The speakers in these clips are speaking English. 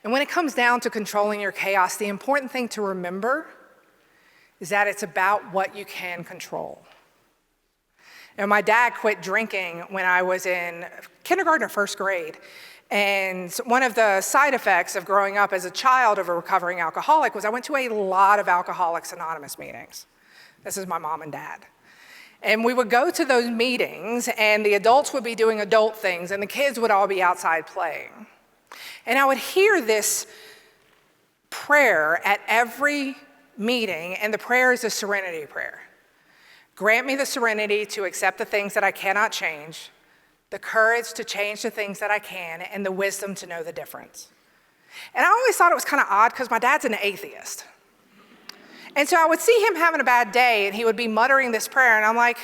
And when it comes down to controlling your chaos, the important thing to remember is that it's about what you can control. And my dad quit drinking when I was in kindergarten or first grade. And one of the side effects of growing up as a child of a recovering alcoholic was I went to a lot of Alcoholics Anonymous meetings. This is my mom and dad. And we would go to those meetings, and the adults would be doing adult things, and the kids would all be outside playing. And I would hear this prayer at every meeting, and the prayer is a serenity prayer. Grant me the serenity to accept the things that I cannot change, the courage to change the things that I can, and the wisdom to know the difference. And I always thought it was kind of odd because my dad's an atheist. And so I would see him having a bad day, and he would be muttering this prayer, and I'm like,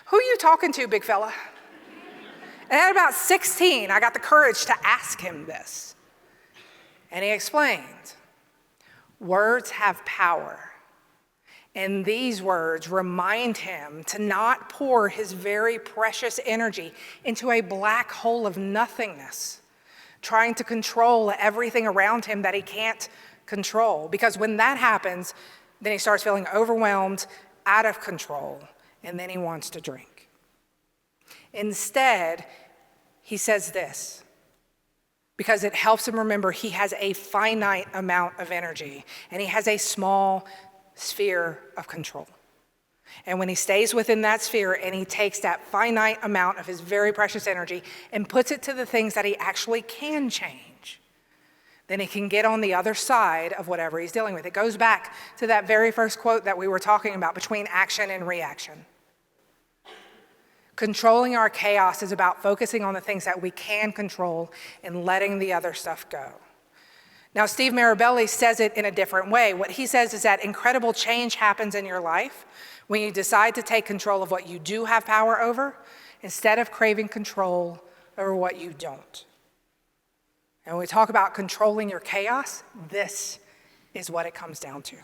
who are you talking to, big fella? And at about 16, I got the courage to ask him this. And he explained, words have power. And these words remind him to not pour his very precious energy into a black hole of nothingness, trying to control everything around him that he can't control. Because when that happens, then he starts feeling overwhelmed, out of control, and then he wants to drink. Instead, he says this, because it helps him remember he has a finite amount of energy, and he has a small sphere of control. And when he stays within that sphere and he takes that finite amount of his very precious energy and puts it to the things that he actually can change, then he can get on the other side of whatever he's dealing with. It goes back to that very first quote that we were talking about between action and reaction. Controlling our chaos is about focusing on the things that we can control and letting the other stuff go. Now, Steve Marabelli says it in a different way. What he says is that incredible change happens in your life when you decide to take control of what you do have power over instead of craving control over what you don't. And when we talk about controlling your chaos, this is what it comes down to.